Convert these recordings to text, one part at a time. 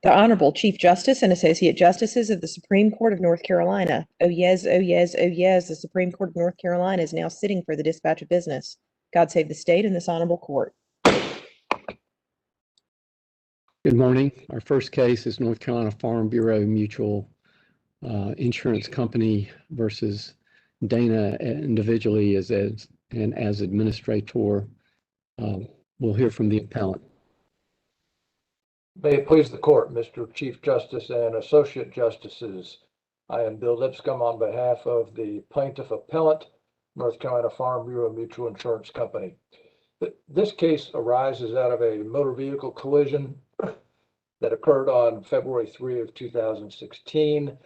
The Honorable Chief Justice and Associate Justices of the Supreme Court of North Carolina. Oh yes, oh yes, oh yes, the Supreme Court of North Carolina is now sitting for the dispatch of business. God save the state and this honorable court. Good morning. Our first case is North Carolina Farm Bureau Mutual Insurance Company versus Dana individually as administrator. We'll hear from the appellant. May it please the court, Mr. Chief Justice and Associate Justices. I am Bill Lipscomb on behalf of the plaintiff appellant, North Carolina Farm Bureau Mutual Insurance Company. This case arises out of a motor vehicle collision that occurred on February 3 of 2016.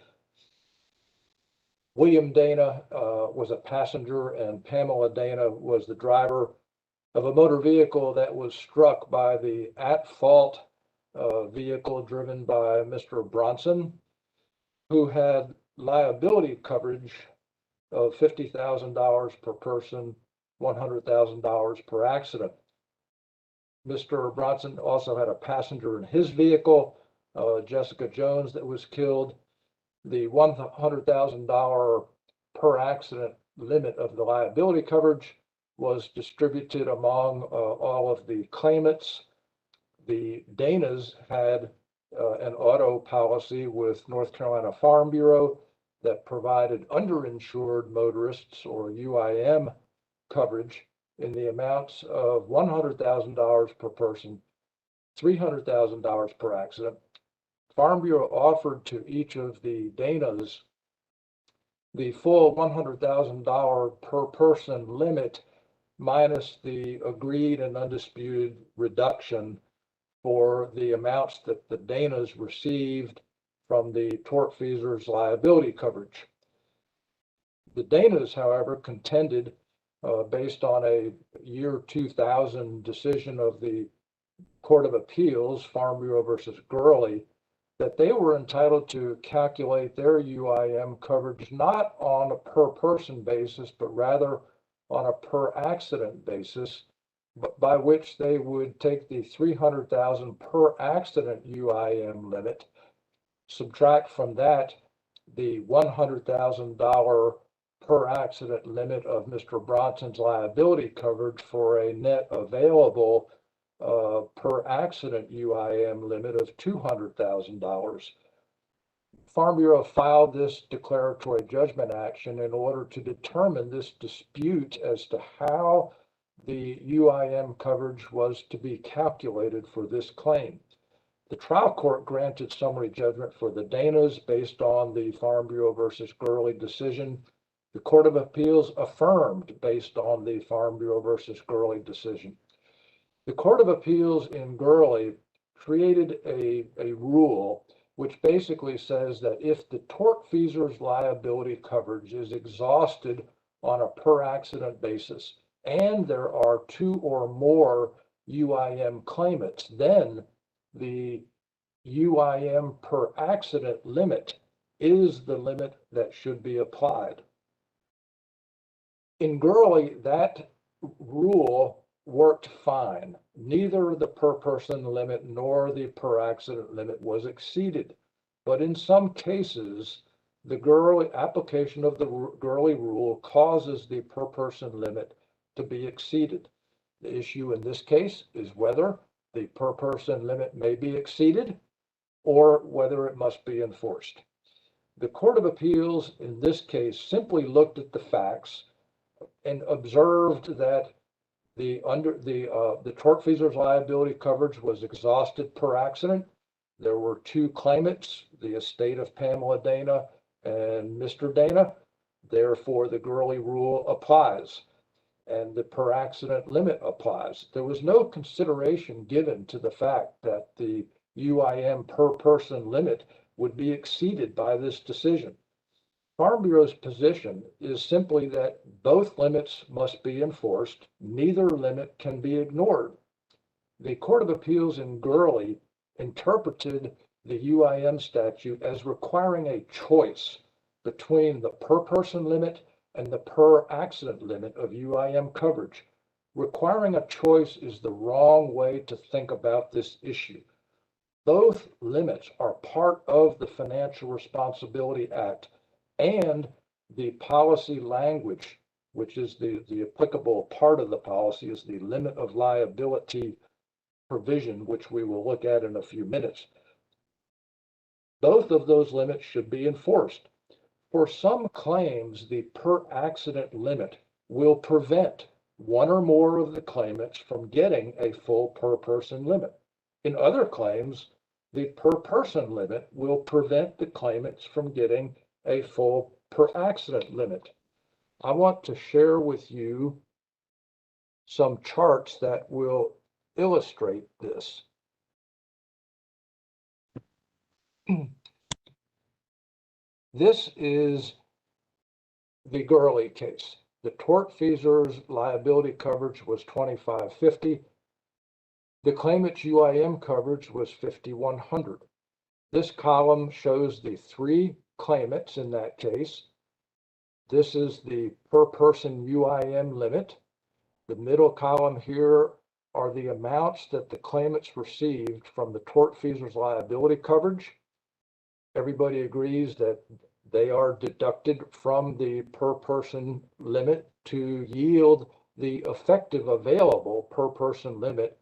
William Dana was a passenger and Pamela Dana was the driver of a motor vehicle that was struck by the at-fault vehicle driven by Mr. Bronson, who had liability coverage of $50,000 per person, $100,000 per accident. Mr. Bronson also had a passenger in his vehicle, Jessica Jones, that was killed. The $100,000 per accident limit of the liability coverage was distributed among all of the claimants. The Danas had an auto policy with North Carolina Farm Bureau that provided underinsured motorists or UIM coverage in the amounts of $100,000 per person, $300,000 per accident. Farm Bureau offered to each of the Danas the full $100,000 per person limit minus the agreed and undisputed reduction for the amounts that the Danas received from the tortfeasor's liability coverage. The Danas, however, contended, based on a year 2000 decision of the Court of Appeals, Farm Bureau versus Gurley, that they were entitled to calculate their UIM coverage not on a per person basis, but rather on a per accident basis, by which they would take the $300,000 per accident UIM limit, subtract from that the $100,000 per accident limit of Mr. Bronson's liability coverage for a net available per accident UIM limit of $200,000. Farm Bureau filed this declaratory judgment action in order to determine this dispute as to how the UIM coverage was to be calculated for this claim. The trial court granted summary judgment for the Danas based on the Farm Bureau versus Gurley decision. The Court of Appeals affirmed based on the Farm Bureau versus Gurley decision. The Court of Appeals in Gurley created a rule which basically says that if the tortfeasor's liability coverage is exhausted on a per accident basis and there are two or more UIM claimants, then the UIM per accident limit is the limit that should be applied. In Gurley, that rule worked fine. Neither the per person limit nor the per accident limit was exceeded. But in some cases, the Gurley application of the Gurley rule causes the per person limit to be exceeded. The issue in this case is whether the per person limit may be exceeded or whether it must be enforced. The Court of Appeals in this case simply looked at the facts and observed that the tortfeasor's liability coverage was exhausted per accident. There were two claimants, the estate of Pamela Dana and Mr. Dana. Therefore, the Gurley rule applies and the per accident limit applies. There was no consideration given to the fact that the UIM per person limit would be exceeded by this decision. Farm Bureau's position is simply that both limits must be enforced. Neither limit can be ignored. The Court of Appeals in Gurley interpreted the UIM statute as requiring a choice between the per person limit and the per accident limit of UIM coverage. Requiring a choice is the wrong way to think about this issue. Both limits are part of the Financial Responsibility Act and the policy language, which is the applicable part of the policy, is the limit of liability provision, which we will look at in a few minutes. Both of those limits should be enforced. For some claims, the per accident limit will prevent one or more of the claimants from getting a full per person limit. In other claims, the per person limit will prevent the claimants from getting a full per accident limit. I want to share with you some charts that will illustrate this. This is the Gurley case. The tortfeasor's liability coverage was $2,550. The claimant's UIM coverage was $5,100. This column shows the three claimants in that case. This is the per person UIM limit. The middle column here are the amounts that the claimants received from the tortfeasor's liability coverage. Everybody agrees that they are deducted from the per person limit to yield the effective available per person limit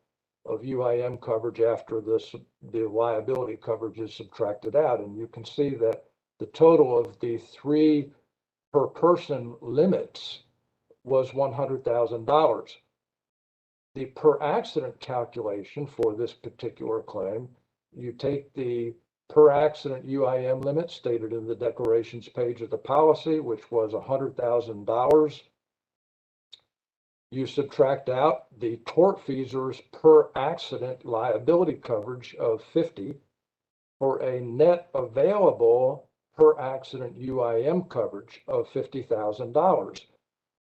of UIM coverage after the liability coverage is subtracted out. And you can see that the total of the three per person limits was $100,000. The per accident calculation for this particular claim, you take the per accident UIM limit stated in the declarations page of the policy, which was $100,000. You subtract out the tortfeasor's per accident liability coverage of $50 for a net available per accident UIM coverage of $50,000.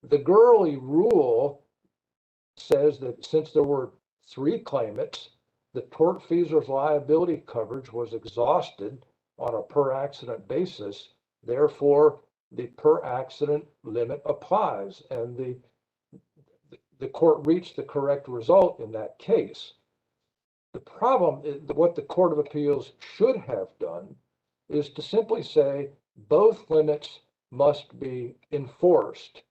The Gurley rule says that since there were three claimants, the tortfeasor's liability coverage was exhausted on a per accident basis. Therefore, the per accident limit applies, and the court reached the correct result in that case. The problem is what the Court of Appeals should have done is to simply say both limits must be enforced.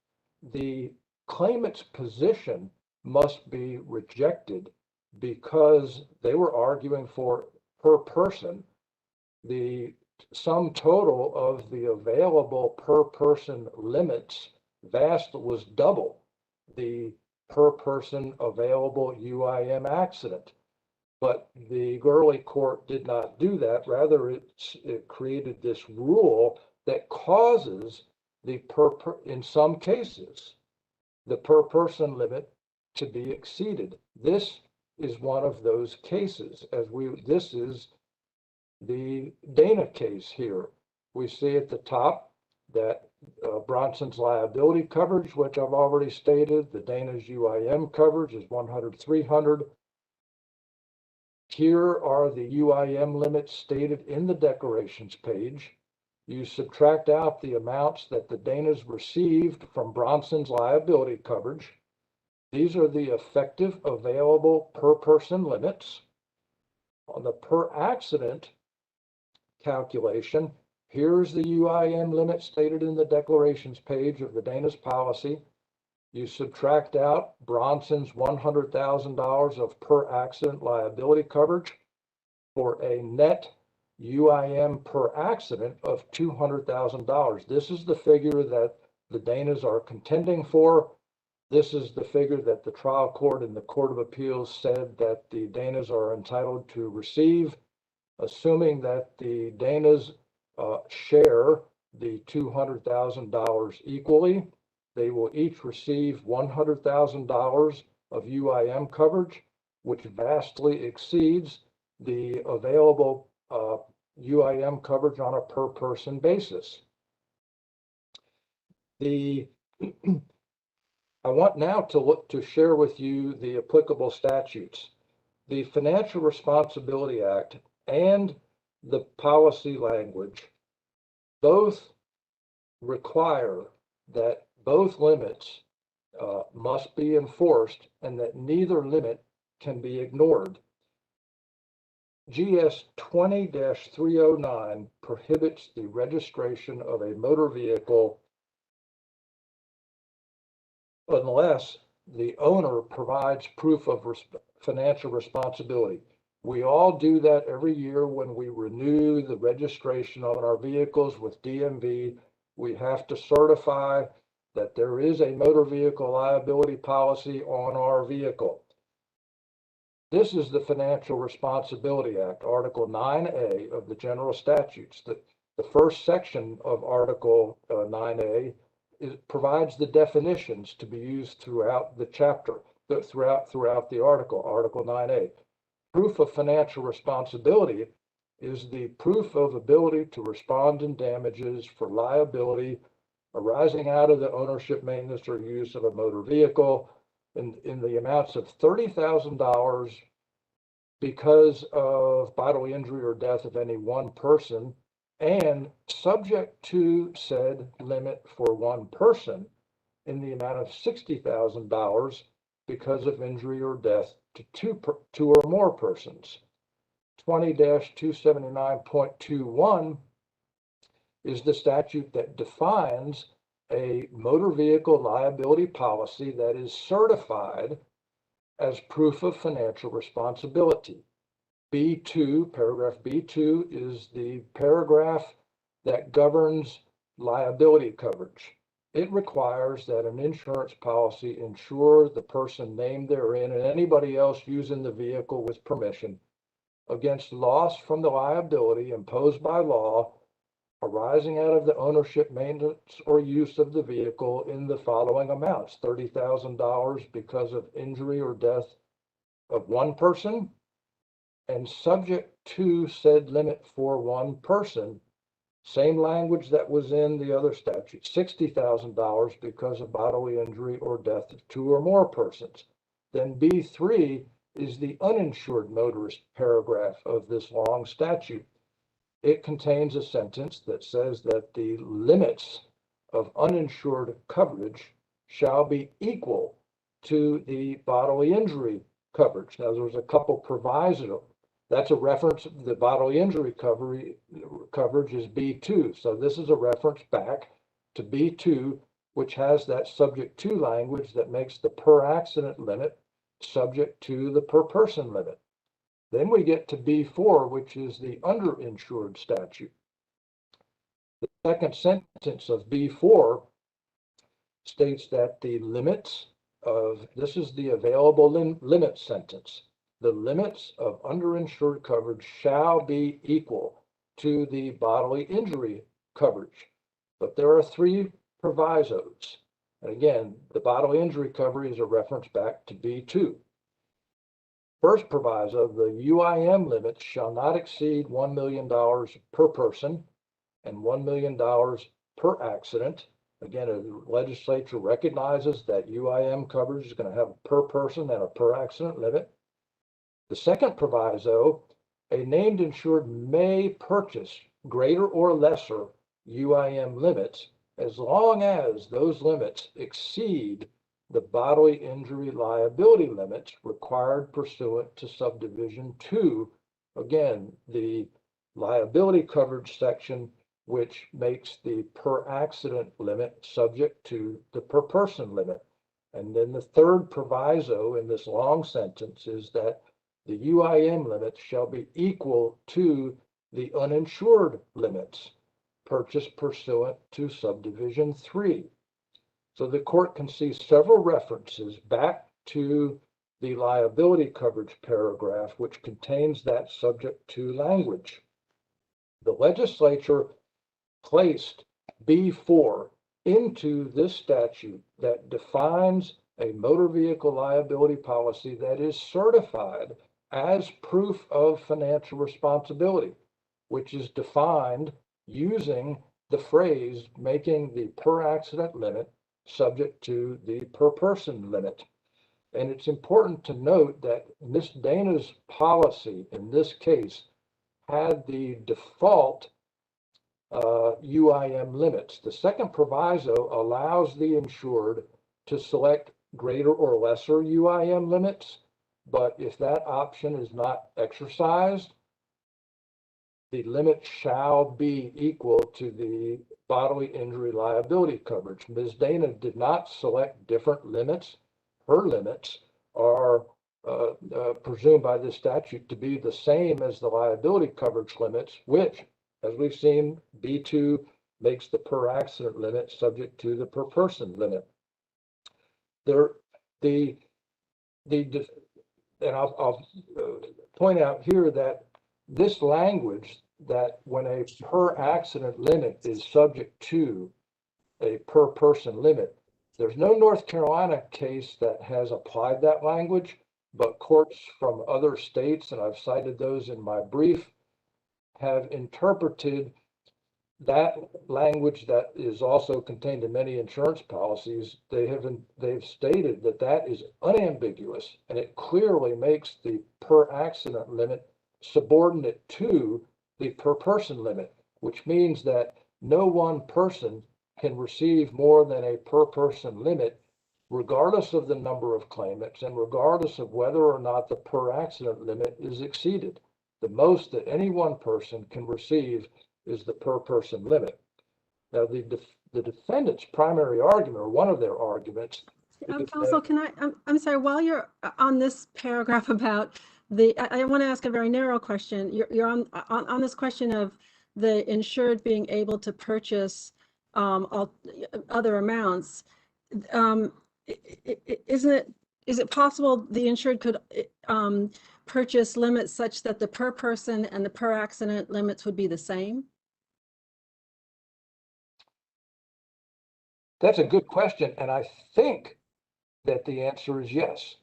The claimant's position must be rejected because they were arguing for per person. The sum total of the available per person limits was double the per person available UIM accident. But the Gurley court did not do that. Rather, it created this rule that causes in some cases, the per person limit to be exceeded. This is one of those cases. This is the Dana case here. We see at the top that Bronson's liability coverage, which I've already stated, the Dana's UIM coverage is $100,000, $300,000. Here are the UIM limits stated in the declarations page. You subtract out the amounts that the Danas received from Bronson's liability coverage. These are the effective available per person limits. On the per accident calculation, here's the UIM limit stated in the declarations page of the Dana's policy. You subtract out Bronson's $100,000 of per accident liability coverage for a net UIM per accident of $200,000. This is the figure that the Danas are contending for. This is the figure that the trial court and the Court of Appeals said that the Danas are entitled to receive, assuming that the Danas share the $200,000 equally. They will each receive $100,000 of UIM coverage, which vastly exceeds the available UIM coverage on a per person basis. I want now to share with you the applicable statutes. The Financial Responsibility Act and the policy language both require that both limits must be enforced and that neither limit can be ignored. GS 20-309 prohibits the registration of a motor vehicle unless the owner provides proof of financial responsibility. We all do that every year when we renew the registration on our vehicles with DMV. We have to certify that there is a motor vehicle liability policy on our vehicle. This is the Financial Responsibility Act, Article 9A of the General Statutes. The first section of Article 9A provides the definitions to be used throughout the chapter, throughout the article, Article 9A. Proof of financial responsibility is the proof of ability to respond in damages for liability arising out of the ownership, maintenance, or use of a motor vehicle in the amounts of $30,000 because of bodily injury or death of any one person, and subject to said limit for one person in the amount of $60,000 because of injury or death to two or more persons. 20-279.21 is the statute that defines a motor vehicle liability policy that is certified as proof of financial responsibility. B2, paragraph B2, is the paragraph that governs liability coverage. It requires that an insurance policy insure the person named therein and anybody else using the vehicle with permission against loss from the liability imposed by law arising out of the ownership, maintenance, or use of the vehicle in the following amounts: $30,000 because of injury or death of one person, and subject to said limit for one person, same language that was in the other statute, $60,000 because of bodily injury or death of two or more persons. Then B3 is the uninsured motorist paragraph of this long statute. It contains a sentence that says that the limits of uninsured coverage shall be equal to the bodily injury coverage. Now, there's a couple provisos. That's a reference. The bodily injury coverage is B2. So this is a reference back to B2, which has that subject to language that makes the per accident limit subject to the per person limit. Then we get to B4, which is the underinsured statute. The second sentence of B4 states that the limits of, this is the available limit sentence, the limits of underinsured coverage shall be equal to the bodily injury coverage. But there are three provisos. And again, the bodily injury coverage is a reference back to B2. First proviso, the UIM limits shall not exceed $1 million per person and $1 million per accident. Again, the legislature recognizes that UIM coverage is going to have a per person and a per accident limit. The second proviso, a named insured may purchase greater or lesser UIM limits as long as those limits exceed the bodily injury liability limits required pursuant to subdivision 2, again, the liability coverage section, which makes the per accident limit subject to the per person limit. And then the third proviso in this long sentence is that the UIM limits shall be equal to the uninsured limits purchased pursuant to subdivision 3. So the court can see several references back to the liability coverage paragraph, which contains that subject to language. The legislature placed B4 into this statute that defines a motor vehicle liability policy that is certified as proof of financial responsibility, which is defined using the phrase making the per accident limit subject to the per person limit. And it's important to note that Ms. Dana's policy in this case had the default UIM limits. The second proviso allows the insured to select greater or lesser UIM limits, but if that option is not exercised, the limit shall be equal to the bodily injury liability coverage. Ms. Dana did not select different limits. Her limits are presumed by this statute to be the same as the liability coverage limits, which, as we've seen, B2 makes the per accident limit subject to the per person limit. And I'll point out here that this language, that when a per accident limit is subject to a per person limit, there's no North Carolina case that has applied that language, but courts from other states, and I've cited those in my brief, have interpreted that language that is also contained in many insurance policies. They've stated that that is unambiguous, and it clearly makes the per accident limit subordinate to the per person limit, which means that no one person can receive more than a per person limit, regardless of the number of claimants and regardless of whether or not the per accident limit is exceeded. The most that any one person can receive is the per person limit. Now, the defendant's primary argument, or one of their arguments, Counsel, I'm sorry, while you're on this paragraph about I want to ask a very narrow question. You're on this question of the insured being able to purchase other amounts. Is it possible the insured could purchase limits such that the per person and the per accident limits would be the same? That's a good question, and I think that the answer is yes.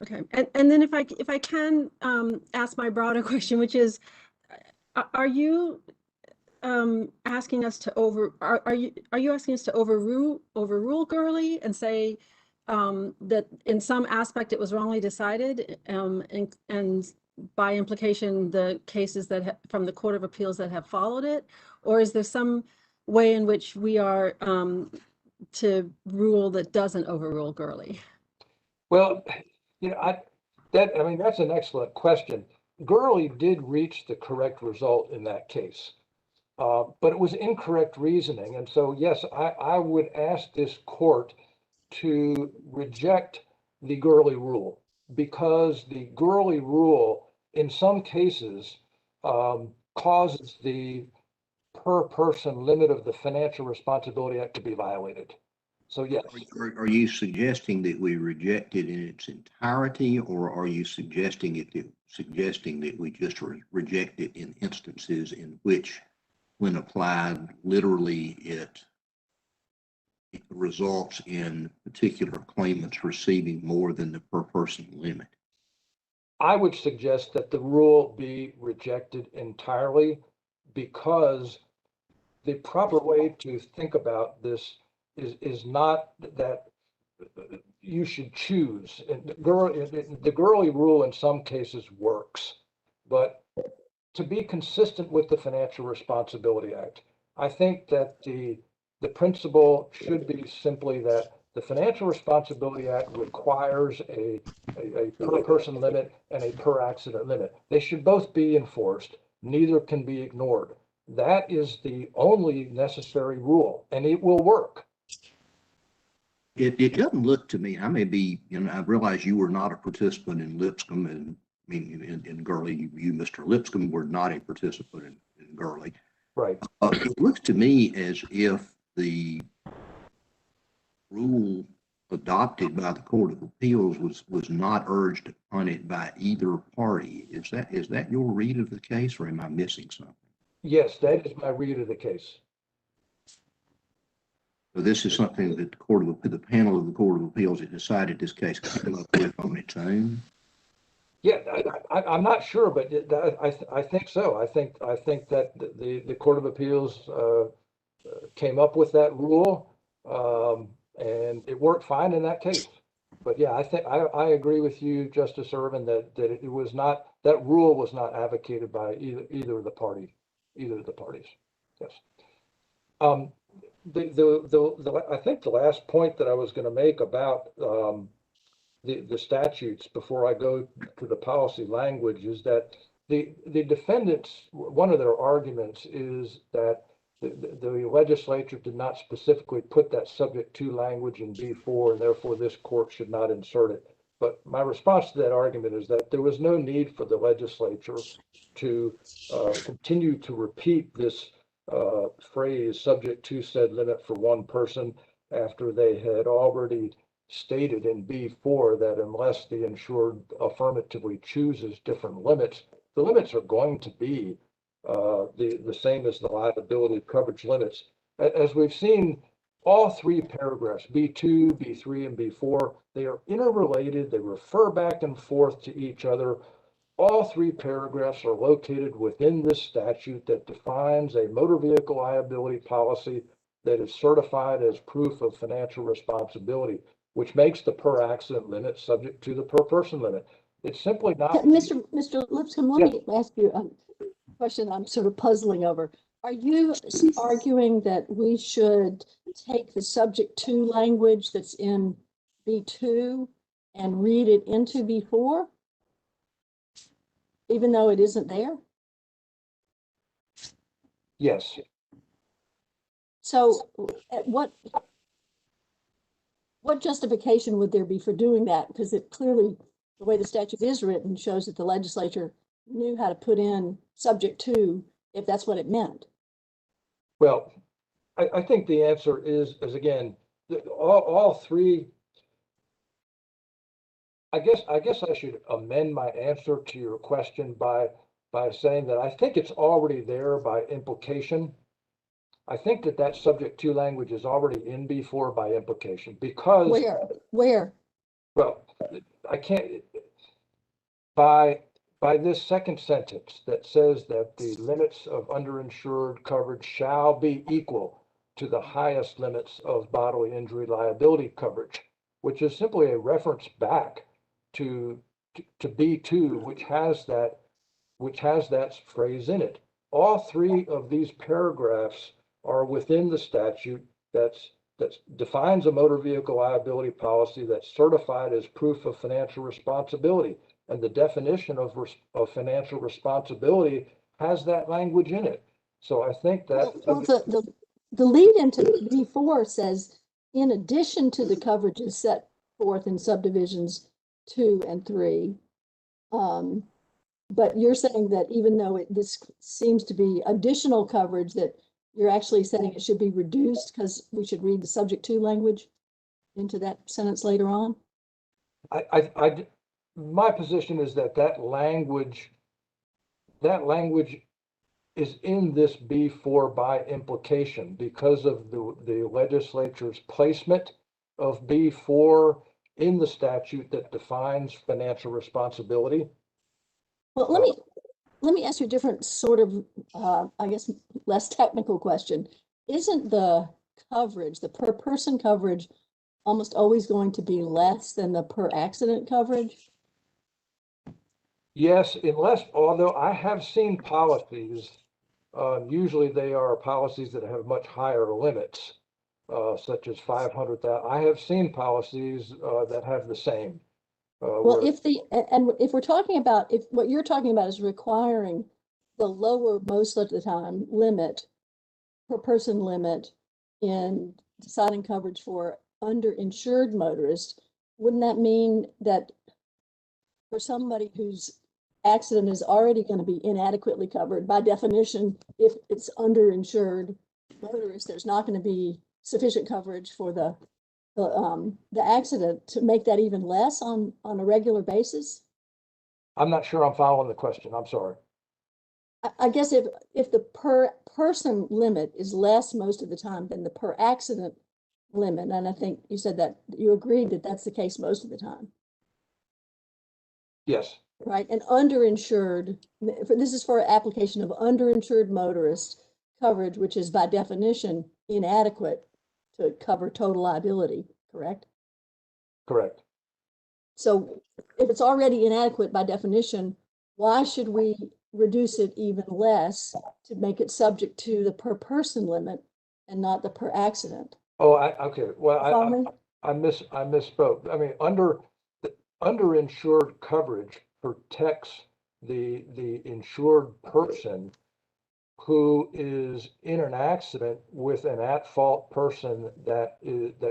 Okay, and then if I can ask my broader question, which is, are you asking us to are you asking us to overrule Gurley and say that in some aspect it was wrongly decided, and by implication the cases that from the Court of Appeals that have followed it, or is there some way in which we are to rule that doesn't overrule Gurley? Well, you know, I mean, that's an excellent question. Gurley did reach the correct result in that case, but it was incorrect reasoning. And so, yes, I would ask this court to reject the Gurley rule, because the Gurley rule in some cases causes the per person limit of the Financial Responsibility Act to be violated. So yes. Are you suggesting that we reject it in its entirety, or are you suggesting that we just reject it in instances in which, when applied literally, it results in particular claimants receiving more than the per person limit? I would suggest that the rule be rejected entirely, because the proper way to think about this is not that you should choose. And the Gurley rule in some cases works, but to be consistent with the Financial Responsibility Act, I think that the principle should be simply that the Financial Responsibility Act requires a per person limit and a per accident limit. They should both be enforced. Neither can be ignored. That is the only necessary rule, and it will work. It doesn't look to me, I may be, I realize you were not a participant in Lipscomb, and I mean, in Gurley, you, Mr. Lipscomb, were not a participant in Gurley. Right. It looks to me as if the rule adopted by the Court of Appeals was not urged upon it by either party. Is that your read of the case, or am I missing something? Yes, that is my read of the case. So this is something that the panel of the Court of Appeals had decided this case could come up with on its own? Yeah, I'm not sure, but I think so. I think that the Court of Appeals came up with that rule, and it worked fine in that case. But yeah, I agree with you, Justice Ervin, that it was not, that rule was not advocated by either of the parties. Yes. I think the last point that I was going to make about the statutes before I go to the policy language is that the defendants, one of their arguments is that the legislature did not specifically put that subject to language in B4, and therefore this court should not insert it. But my response to that argument is that there was no need for the legislature to continue to repeat this phrase, subject to said limit for one person, after they had already stated in B4 that unless the insured affirmatively chooses different limits, the limits are going to be the same as the liability coverage limits. As we've seen, all three paragraphs, B2, B3, and B4, they are interrelated. They refer back and forth to each other. All three paragraphs are located within this statute that defines a motor vehicle liability policy that is certified as proof of financial responsibility, which makes the per accident limit subject to the per person limit. It's simply not. Mr. Lipscomb, let me ask you a question I'm sort of puzzling over. Are you arguing that we should take the subject to language that's in B2 and read it into B4, even though it isn't there? Yes. So what justification would there be for doing that? Because it clearly, the way the statute is written, shows that the legislature knew how to put in subject to, if that's what it meant. Well, I think the answer is again, all three. I guess I should amend my answer to your question by saying that I think it's already there by implication. I think that subject to language is already in B4 by implication, because Where? Well, I can't by this second sentence that says that the limits of underinsured coverage shall be equal to the highest limits of bodily injury liability coverage, which is simply a reference back to B2, which has that phrase in it. All three of these paragraphs are within the statute that defines a motor vehicle liability policy that's certified as proof of financial responsibility. And the definition of financial responsibility has that language in it. So I think that the lead into B4 says, in addition to the coverages set forth in subdivisions 2 and 3, but you're saying that even though this seems to be additional coverage, that you're actually saying it should be reduced because we should read the subject to language into that sentence later on? My position is that language is in this B4 by implication because of the legislature's placement of B4 in the statute that defines financial responsibility. Well, let me ask you a different sort of, I guess, less technical question. Isn't the coverage, the per person coverage, almost always going to be less than the per accident coverage? Yes, although I have seen policies, usually they are policies that have much higher limits, such as 500,000. I have seen policies that have the same. Well, if we're talking about, if what you're talking about is requiring the lower most of the time limit, per person limit in deciding coverage for underinsured motorists, wouldn't that mean that for somebody whose accident is already going to be inadequately covered, by definition, if it's underinsured motorist, there's not going to be sufficient coverage for the accident to make that even less on a regular basis? I'm not sure I'm following the question. I'm sorry. I guess if the per person limit is less most of the time than the per accident limit, and I think you said that you agreed that that's the case most of the time. Yes. Right, and underinsured, this is for application of underinsured motorist coverage, which is by definition inadequate to cover total liability, correct? Correct. So if it's already inadequate by definition, why should we reduce it even less to make it subject to the per person limit and not the per accident? Oh, okay. Well, I misspoke. I mean, underinsured coverage protects the insured person who is in an accident with an at-fault person that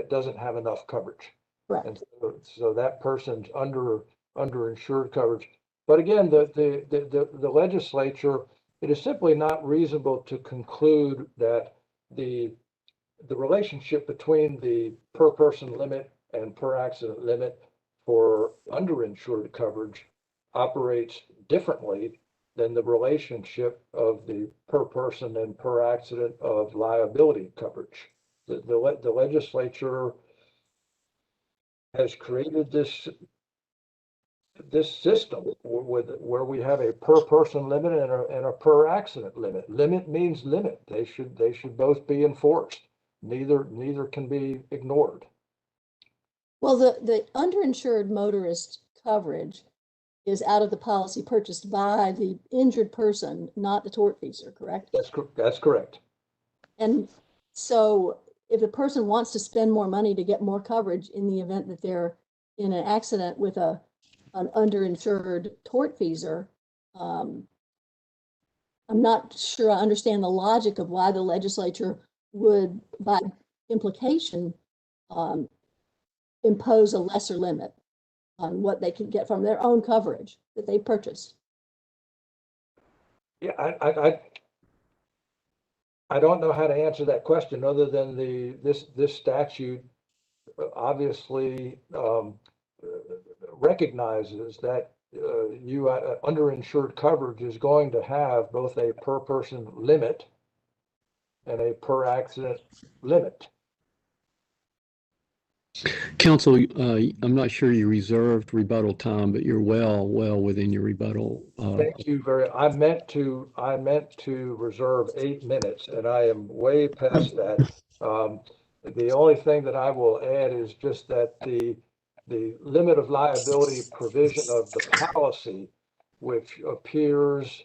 doesn't have enough coverage. Correct. And so that person's underinsured coverage. But again, the legislature, it is simply not reasonable to conclude that the relationship between the per person limit and per accident limit for underinsured coverage operates differently than the relationship of the per person and per accident of liability coverage. The legislature has created this system where we have a per person limit and a per accident limit. Limit means limit. They should both be enforced. Neither can be ignored. Well, the underinsured motorist coverage is out of the policy purchased by the injured person, not the tortfeasor, correct? That's correct. And so if the person wants to spend more money to get more coverage in the event that they're in an accident with an underinsured tortfeasor, I'm not sure I understand the logic of why the legislature would, by implication, impose a lesser limit on what they can get from their own coverage that they purchase. Yeah, I don't know how to answer that question other than this statute obviously recognizes that underinsured coverage is going to have both a per person limit and a per accident limit. Counsel, I'm not sure you reserved rebuttal time, but you're well within your rebuttal. Thank you I meant to reserve 8 minutes, and I am way past that. The only thing that I will add is just that the limit of liability provision of the policy, which appears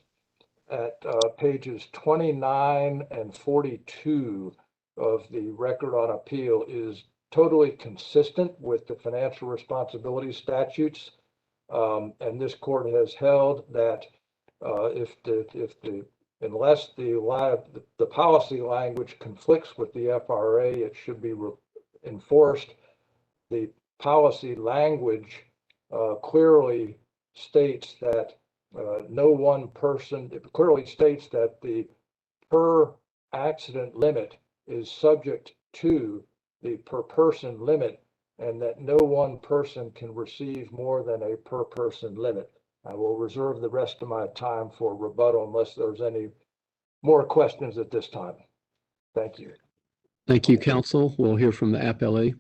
at pages 29 and 42 of the record on appeal, is totally consistent with the financial responsibility statutes. And this court has held that unless the policy language conflicts with the FRA, it should be enforced. The policy language clearly states that it clearly states that the per accident limit is subject to the per person limit, and that no one person can receive more than a per person limit. I will reserve the rest of my time for rebuttal unless there's any more questions at this time. Thank you. Thank you, counsel. We'll hear from the appellee.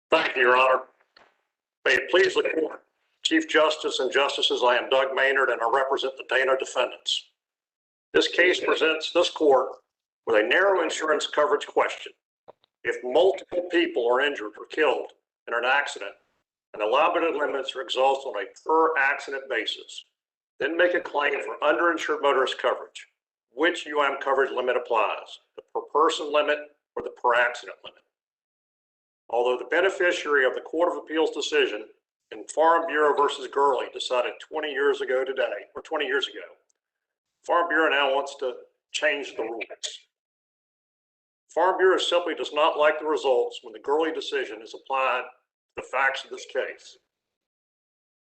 Thank you, Your Honor. May it please the court, Chief Justice and Justices, I am Doug Maynard and I represent the Dana defendants. This case presents this court with a narrow insurance coverage question. If multiple people are injured or killed in an accident and the liability limits are exhausted on a per accident basis, then make a claim for underinsured motorist coverage, which coverage limit applies, the per person limit or the per accident limit? Although the beneficiary of the Court of Appeals decision in Farm Bureau versus Gurley decided 20 years ago, Farm Bureau now wants to change the rules. Farm Bureau simply does not like the results when the Gurley decision is applied to the facts of this case.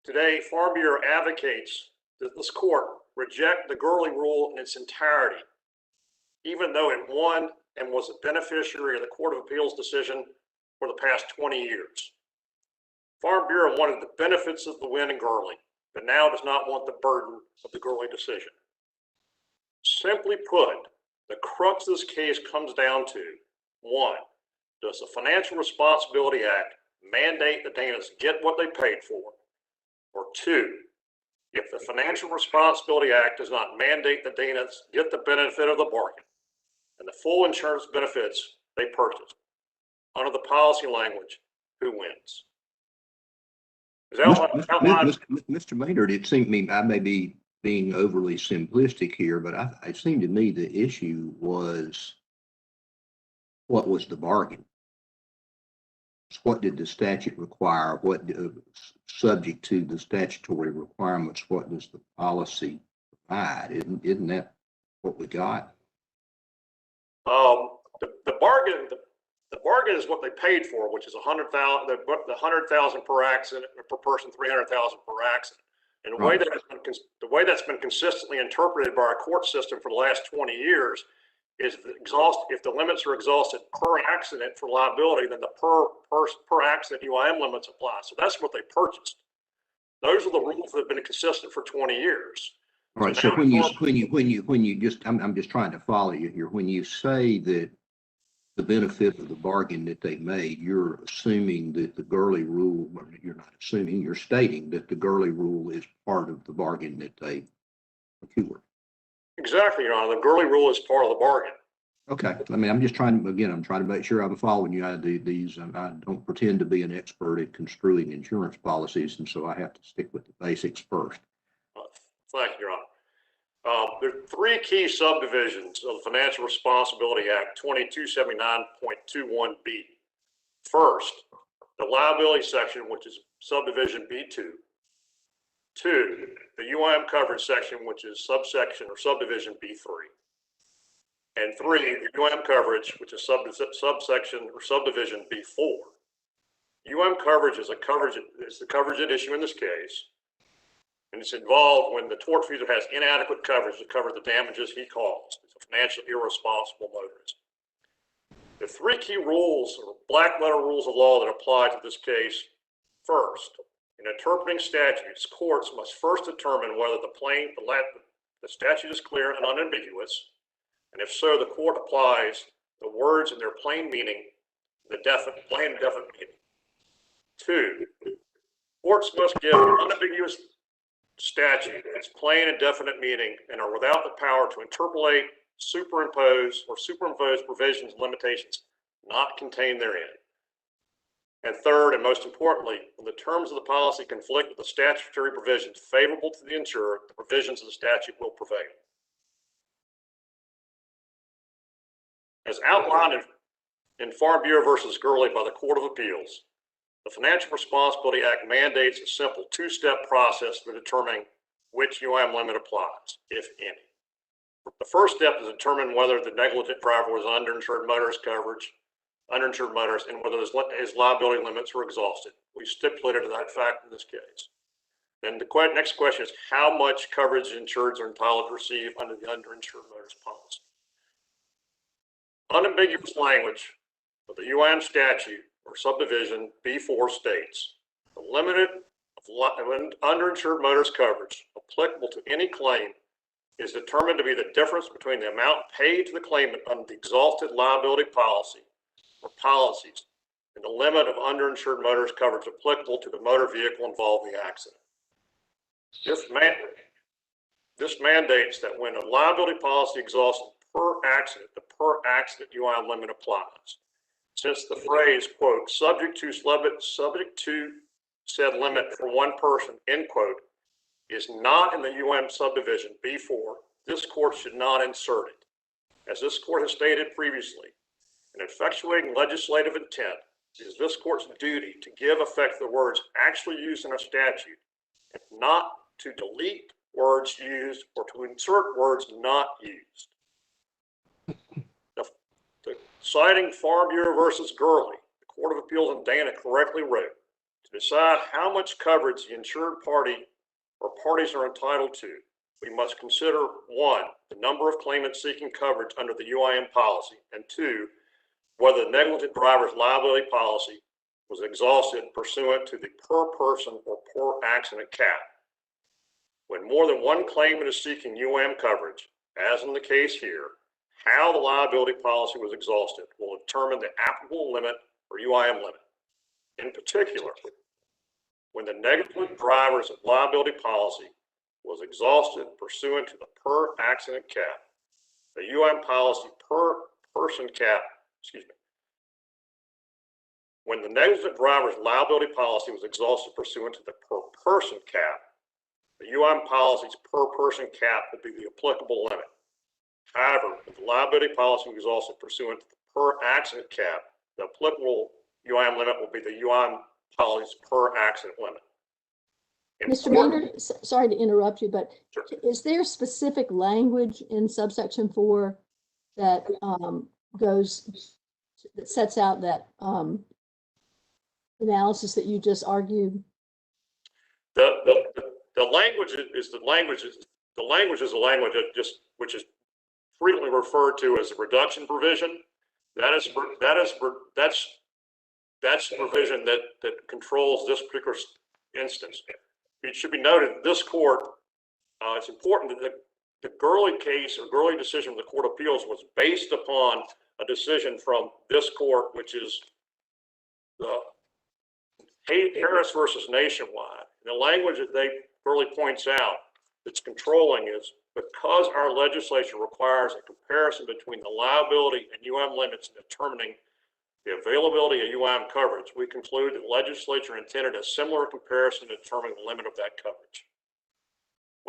Today, Farm Bureau advocates that this court reject the Gurley rule in its entirety, even though it won and was a beneficiary of the Court of Appeals decision for the past 20 years. Farm Bureau wanted the benefits of the win in Gurley, but now does not want the burden of the Gurley decision. Simply put, the crux of this case comes down to, 1, does the Financial Responsibility Act mandate the Danas get what they paid for? Or 2, if the Financial Responsibility Act does not mandate the Danas get the benefit of the bargain and the full insurance benefits they purchased, under the policy language, who wins? Mr. Maynard, it seemed to me, I may be being overly simplistic here, but it seemed to me the issue was, what was the bargain? what did the statute require? What, subject to the statutory requirements, what does the policy provide? Isn't that what we got? The bargain is what they paid for, which is 100,000, the 100,000 per accident, per person, 300,000 per accident. And the way that's been consistently interpreted by our court system for the last 20 years is if the limits are exhausted per accident for liability, then the per accident UIM limits apply. So that's what they purchased. Those are the rules that have been consistent for 20 years. All right. So when you just, I'm just trying to follow you here. When you say that the benefit of the bargain that they made, you're assuming that the Gurley rule, or you're not assuming, you're stating that the Gurley rule is part of the bargain that they procured. Exactly, Your Honor. The Gurley rule is part of the bargain. Okay. I mean, I'm just trying to, again, I'm trying to make sure I'm following you. I don't pretend to be an expert at construing insurance policies, and so I have to stick with the basics first. Thank you, Your Honor. There are three key subdivisions of the Financial Responsibility Act 2279.21B. First, the liability section, which is subdivision B2. Two, the UIM coverage section, which is subsection or subdivision B3. And three, the UIM coverage, which is subsection or subdivision B4. UIM coverage is the coverage at issue in this case. And it's involved when the tortfeasor has inadequate coverage to cover the damages he caused. It's a financially irresponsible motorist. The three key rules, or black letter rules of law that apply to this case. First, in interpreting statutes, courts must first determine whether the statute is clear and unambiguous, and if so, the court applies the words in their plain meaning, plain and definite meaning. Two, courts must give an unambiguous statute its plain and definite meaning and are without the power to interpolate, superimpose provisions and limitations not contained therein. And third, and most importantly, when the terms of the policy conflict with the statutory provisions favorable to the insurer, the provisions of the statute will prevail. As outlined in Farm Bureau versus Gurley by the Court of Appeals, the Financial Responsibility Act mandates a simple two-step process for determining which UIM limit applies, if any. The first step is to determine whether the negligent driver was underinsured motorist coverage, underinsured motorist, and whether his liability limits were exhausted. We stipulated that fact in this case. Then the next question is how much coverage insureds are entitled to receive under the underinsured motorist policy. Unambiguous language of the UIM statute or subdivision B4 states the limit of underinsured motorist coverage applicable to any claim is determined to be the difference between the amount paid to the claimant under the exhausted liability policy or policies and the limit of underinsured motorist coverage applicable to the motor vehicle involved in the accident. This mandates that when a liability policy exhausts per accident, the per accident UIM limit applies. Since the phrase, quote, subject to said limit for one person, end quote, is not in the UIM subdivision B4, this court should not insert it. As this court has stated previously, in effectuating legislative intent, it is this court's duty to give effect to the words actually used in a statute and not to delete words used or to insert words not used. Citing Farm Bureau versus Gurley, the Court of Appeals in Dana correctly wrote, to decide how much coverage the insured party or parties are entitled to, we must consider, one, the number of claimants seeking coverage under the UIM policy, and two, whether the negligent driver's liability policy was exhausted pursuant to the per person or per accident cap. When more than one claimant is seeking UIM coverage, as in the case here, how the liability policy was exhausted will determine the applicable limit or UIM limit. In particular, when the negligent driver's liability policy was exhausted pursuant to the per accident cap, the UIM policy per person cap, when the negligent driver's liability policy was exhausted pursuant to the per person cap, the UIM policy's per person cap would be the applicable limit. However, if the liability policy was exhausted pursuant to the per accident cap, the applicable UIM limit will be the UIM policy's per accident limit. Mr. Maynard, sorry to interrupt you, but is there specific language in subsection 4 that that sets out that analysis that you just argued? The language is the language is a language that which is frequently referred to as a reduction provision. That's the provision that controls this particular instance. It should be noted that this court, it's important that the Gurley case or Gurley decision of the Court of Appeals was based upon a decision from this court, which is the Harris versus Nationwide. And the language that Gurley points out that's controlling is because our legislature requires a comparison between the liability and UM limits in determining the availability of UIM coverage, we conclude that the legislature intended a similar comparison to determine the limit of that coverage.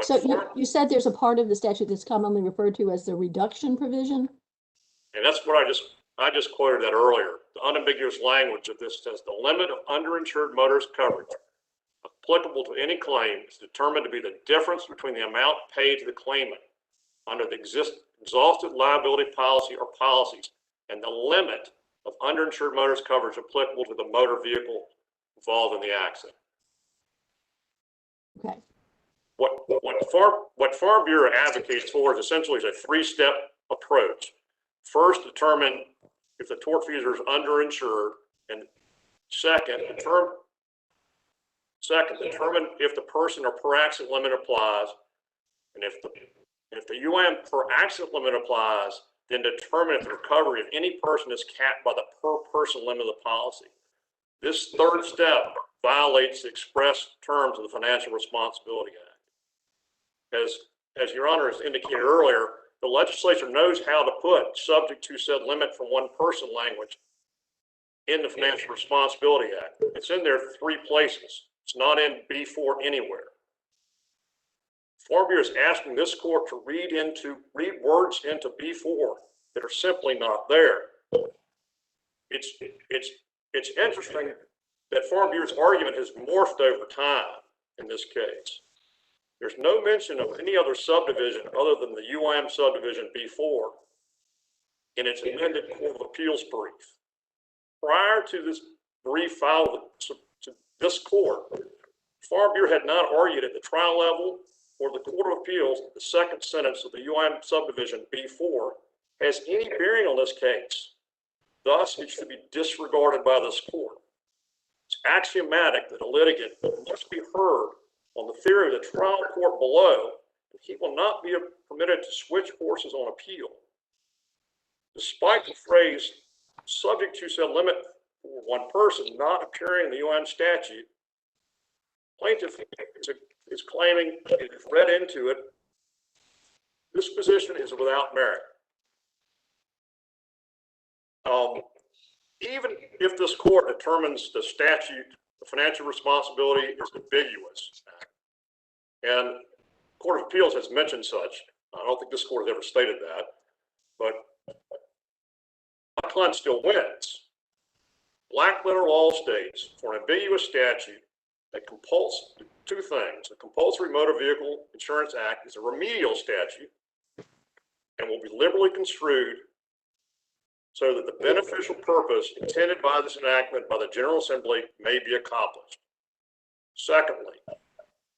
So you said there's a part of the statute that's commonly referred to as the reduction provision? And that's what I just quoted that earlier. The unambiguous language of this says the limit of underinsured motorist coverage applicable to any claim is determined to be the difference between the amount paid to the claimant under the exhausted liability policy or policies and the limit of underinsured motorist coverage applicable to the motor vehicle involved in the accident. Okay. What Farm Bureau advocates for is essentially a three-step approach. First, determine if the tortfeasor is underinsured, and second, determine if the person or per accident limit applies, and if the UM per accident limit applies, then determine if the recovery of any person is capped by the per person limit of the policy. This third step violates the express terms of the Financial Responsibility Act. As Your Honor has indicated earlier, the legislature knows how to put subject to said limit from one person language in the Financial Responsibility Act. It's in there 3 places. It's not in B4 anywhere. Farm Bureau is asking this court to read words into B4 that are simply not there. It's interesting that Farm Bureau's argument has morphed over time in this case. There's no mention of any other subdivision other than the UIM subdivision B4 in its amended Court of Appeals brief. Prior to this brief filed to this court, Farm Bureau had not argued at the trial level or the Court of Appeals that the second sentence of the UIM subdivision B4 has any bearing on this case. Thus, it should be disregarded by this court. It's axiomatic that a litigant must be heard on the theory of the trial court below, and he will not be permitted to switch horses on appeal. Despite the phrase subject to said limit for one person not appearing in the UIM statute, plaintiff is claiming it is read into it. This position is without merit. Even if this court determines the statute, the financial responsibility is ambiguous, and the Court of Appeals has mentioned such. I don't think this court has ever stated that, but my client still wins. Black letter law states for an ambiguous statute that compels 2 things. The Compulsory Motor Vehicle Insurance Act is a remedial statute and will be liberally construed so that the beneficial purpose intended by this enactment by the General Assembly may be accomplished. Secondly,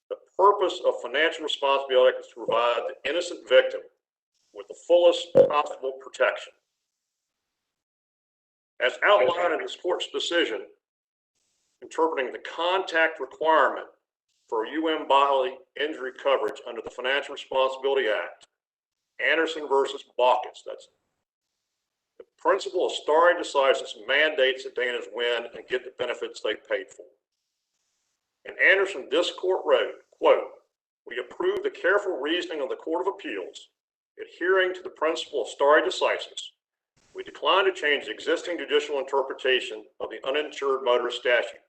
the purpose of financial responsibility is to provide the innocent victim with the fullest possible protection. As outlined in this court's decision, interpreting the contact requirement for UM bodily injury coverage under the Financial Responsibility Act, Anderson versus Baucus, that's the principle of stare decisis mandates that Danas win and get the benefits they paid for. In Anderson, this court wrote, quote, "We approve the careful reasoning of the Court of Appeals, adhering to the principle of stare decisis. We decline to change the existing judicial interpretation of the uninsured motorist statute,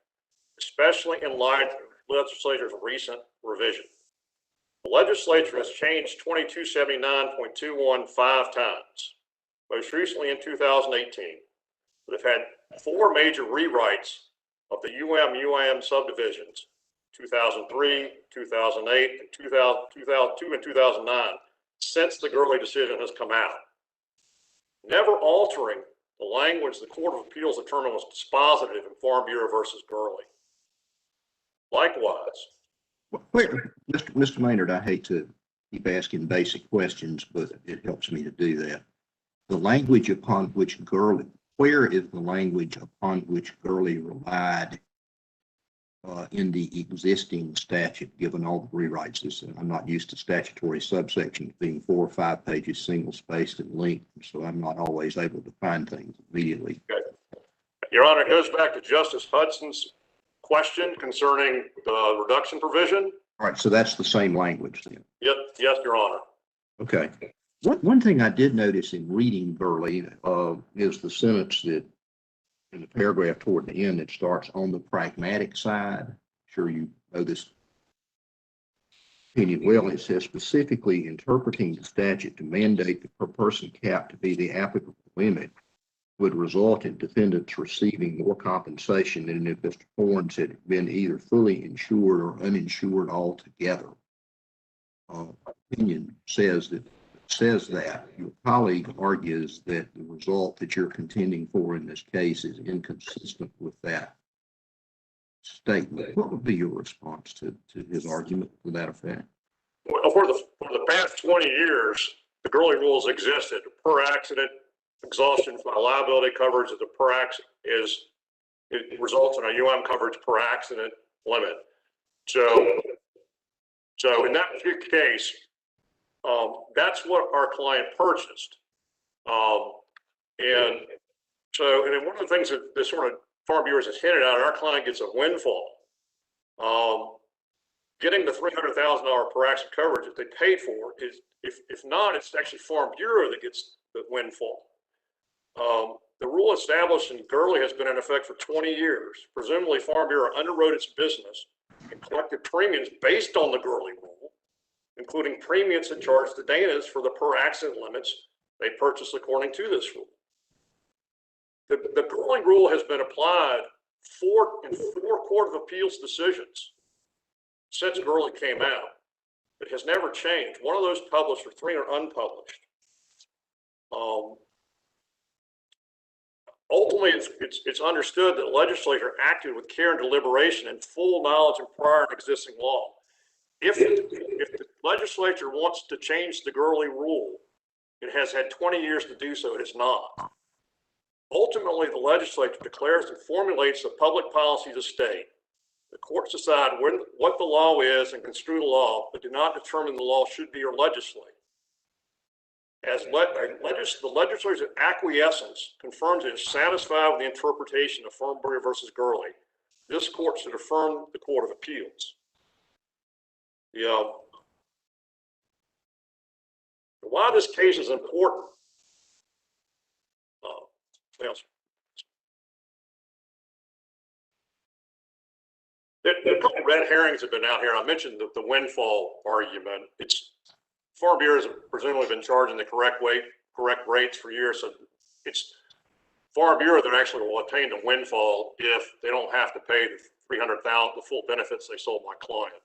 especially in light of the legislature's recent revision. The legislature has changed 2279.21 5 times. Most recently in 2018, They've had 4 major rewrites of the UM subdivisions, 2003, 2008, and 2002 and 2009, since the Gurley decision has come out, never altering the language the Court of Appeals determined was dispositive in Farm Bureau versus Gurley. Likewise, Mr. Maynard, I hate to keep asking basic questions, but it helps me to do that. The language upon which Gurley, where is the language upon which Gurley relied in the existing statute, given all the rewrites? I'm not used to statutory subsections being 4 or 5 pages, single spaced and linked, so I'm not always able to find things immediately. okay. Your Honor, it goes back to Justice Hudson's question concerning the reduction provision. All right, so that's the same language then. Yes, Your Honor. Okay. One thing I did notice in reading Gurley is the sentence that in the paragraph toward the end that starts on the pragmatic side. I'm sure you know this opinion well. It says specifically interpreting the statute to mandate the per person cap to be the applicable limit would result in defendants receiving more compensation than if Mr. Horns had been either fully insured or uninsured altogether. Opinion says that your colleague argues that the result that you're contending for in this case is inconsistent with that statement. What would be your response to his argument to that effect? Well, for the past 20 years, the Gurley rules existed. Per accident exhaustion by liability coverage of the per accident it results in a UM coverage per accident limit. So in that particular case, that's what our client purchased. And one of the things that this sort of Farm Bureau has hinted at, our client gets a windfall. Getting the $300,000 per accident coverage that they paid for is, if not, it's actually Farm Bureau that gets the windfall. The rule established in Gurley has been in effect for 20 years. Presumably, Farm Bureau underwrote its business and collected premiums based on the Gurley rule, including premiums that charged the Danas for the per accident limits they purchased according to this rule. The Gurley rule has been applied in 4 Court of Appeals decisions since Gurley came out. It has never changed. One of those published or 3 are unpublished. Ultimately, it's understood that the legislature acted with care and deliberation and full knowledge of prior and existing law. If the legislature wants to change the Gurley rule, it has had 20 years to do so. It has not. Ultimately, the legislature declares and formulates the public policy of the state. The courts decide what the law is and construe the law, but do not determine the law should be or legislate. As the legislature's acquiescence confirms it is satisfied with the interpretation of Farm Bureau versus Gurley, this court should affirm the Court of Appeals. Why this case is important. Yes. There are a couple of red herrings have been out here. I mentioned the windfall argument. Farm Bureau has presumably been charging the correct rates for years. So it's Farm Bureau that actually will attain the windfall if they don't have to pay the $300,000, the full benefits they sold my client.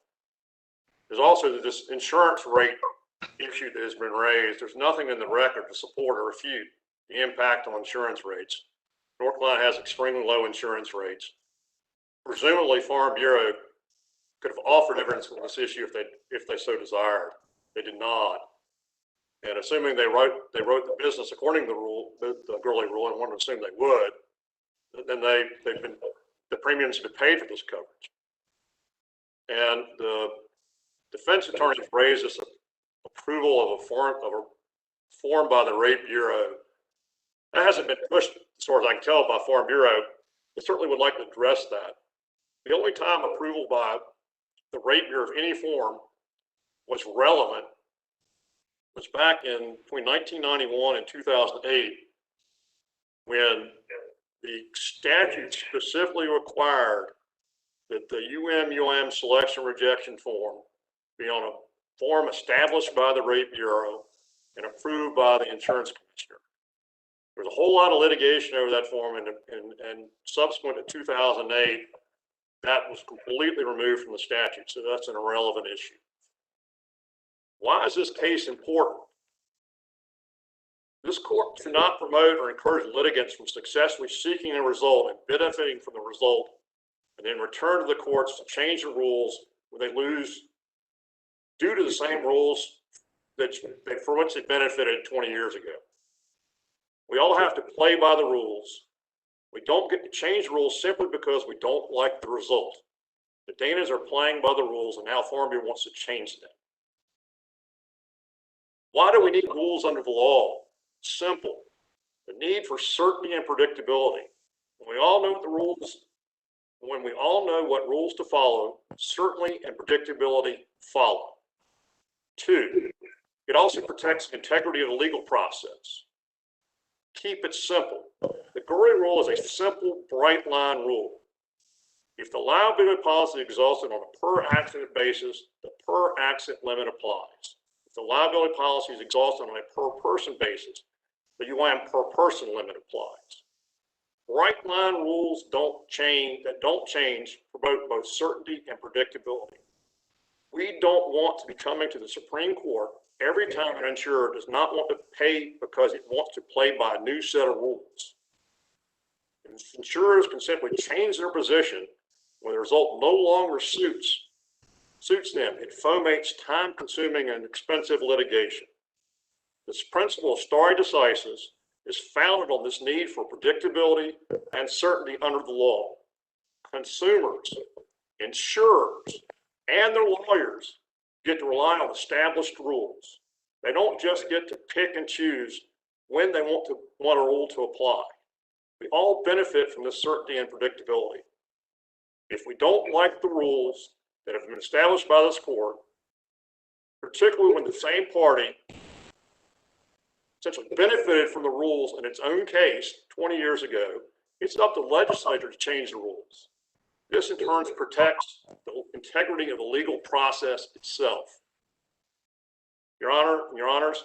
There's also this insurance rate issue that has been raised. There's nothing in the record to support or refute the impact on insurance rates. North Carolina has extremely low insurance rates. Presumably, Farm Bureau could have offered evidence on this issue if they so desired. They did not. And assuming they wrote the business according to the rule, the Gurley rule, and one would assume they would, then the premiums have been paid for this coverage. And the defense attorney raised this approval of a form by the Rate Bureau. That hasn't been pushed, as far as I can tell, by Farm Bureau. I certainly would like to address that. The only time approval by the Rate Bureau of any form was relevant was back in between 1991 and 2008, when the statute specifically required that the UM selection rejection form be on a form established by the Rate Bureau and approved by the insurance commissioner. There was a whole lot of litigation over that form, and subsequent to 2008, that was completely removed from the statute, so that's an irrelevant issue. Why is this case important? This court should not promote or encourage litigants from successfully seeking a result and benefiting from the result, and then return to the courts to change the rules when they lose due to the same rules for which they benefited 20 years ago. We all have to play by the rules. We don't get to change rules simply because we don't like the result. The Danas are playing by the rules, and now Farm Bureau wants to change them. Why do we need rules under the law? Simple. The need for certainty and predictability. When we all know what rules to follow, certainty and predictability follow. 2, it also protects the integrity of the legal process. Keep it simple. The Gurley rule is a simple, bright line rule. If the liability policy is exhausted on a per accident basis, the per accident limit applies. If the liability policy is exhausted on a per person basis, the UIM per person limit applies. Bright line rules don't change promote both certainty and predictability. We don't want to be coming to the Supreme Court every time an insurer does not want to pay because it wants to play by a new set of rules. And insurers can simply change their position when the result no longer suits them. It foments time-consuming and expensive litigation. This principle of stare decisis is founded on this need for predictability and certainty under the law. Consumers, insurers, and their lawyers get to rely on established rules. They don't just get to pick and choose when they want a rule to apply. We all benefit from this certainty and predictability. If we don't like the rules that have been established by this court, particularly when the same party essentially benefited from the rules in its own case 20 years ago, it's up to the legislature to change the rules. This in turn protects the integrity of the legal process itself. Your Honor, and Your Honors,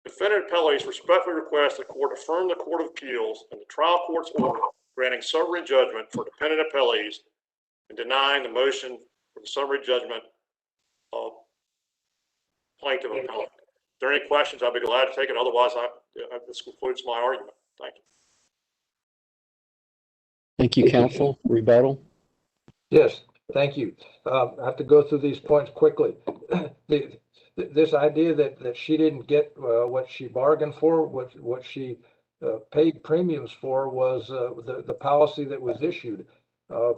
defendant appellees respectfully request the court affirm the Court of Appeals and the trial court's order granting summary judgment for dependent appellees and denying the motion for the summary judgment of plaintiff appellant. If there are any questions, I'll be glad to take it. Otherwise, this concludes my argument. Thank you. Thank you, counsel. Rebuttal. Yes, thank you. I have to go through these points quickly. This idea that she didn't get what she bargained for, what she paid premiums for, was the policy that was issued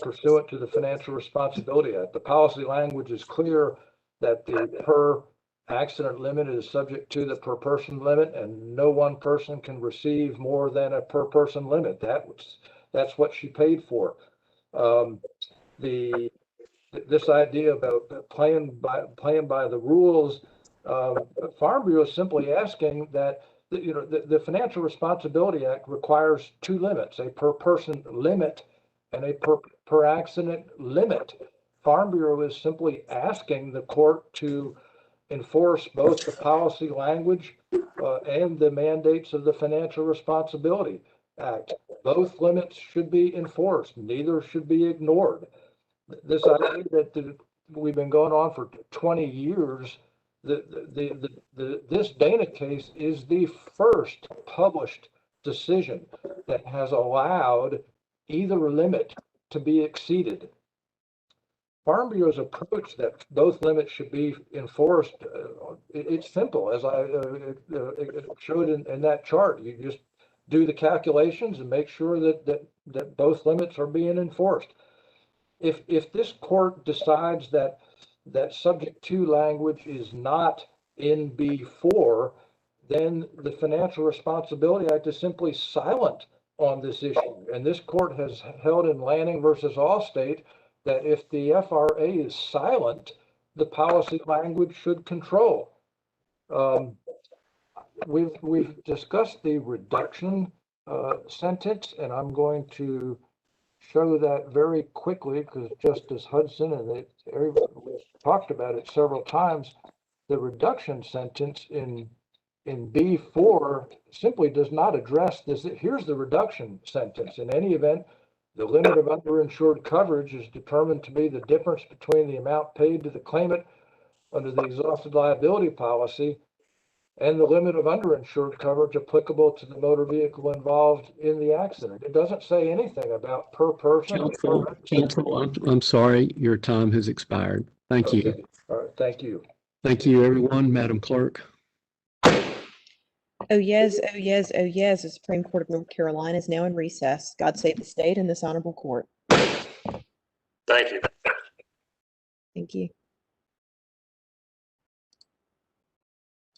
pursuant to the Financial Responsibility Act. The policy language is clear that the per accident limit is subject to the per person limit, and no one person can receive more than a per person limit. That's what she paid for. This idea about playing by the rules, Farm Bureau is simply asking that the Financial Responsibility Act requires two limits: a per person limit and a per accident limit. Farm Bureau is simply asking the court to enforce both the policy language and the mandates of the Financial Responsibility Act. Both limits should be enforced. Neither should be ignored. This idea that we've been going on for 20 years, this Dana case is the first published decision that has allowed either limit to be exceeded. Farm Bureau's approach that both limits should be enforced, it's simple, as I showed in that chart. You just do the calculations and make sure that both limits are being enforced. If this court decides that subject to language is not in B4, then the Financial Responsibility Act is simply silent on this issue. And this court has held in Lanning versus Allstate that if the FRA is silent, the policy language should control. We've discussed the reduction sentence, and I'm going to show that very quickly because Justice Hudson and everybody talked about it several times. The reduction sentence in in B4 simply does not address this. Here's the reduction sentence. In any event, the limit of underinsured coverage is determined to be the difference between the amount paid to the claimant under the exhausted liability policy and the limit of underinsured coverage applicable to the motor vehicle involved in the accident. It doesn't say anything about per person. Counsel, I'm sorry, your time has expired. Thank you. All right, thank you. Thank you, everyone. Madam Clerk. Oh yes, oh yes, oh yes, the Supreme Court of North Carolina is now in recess. God save the state and this honorable court. Thank you. Thank you.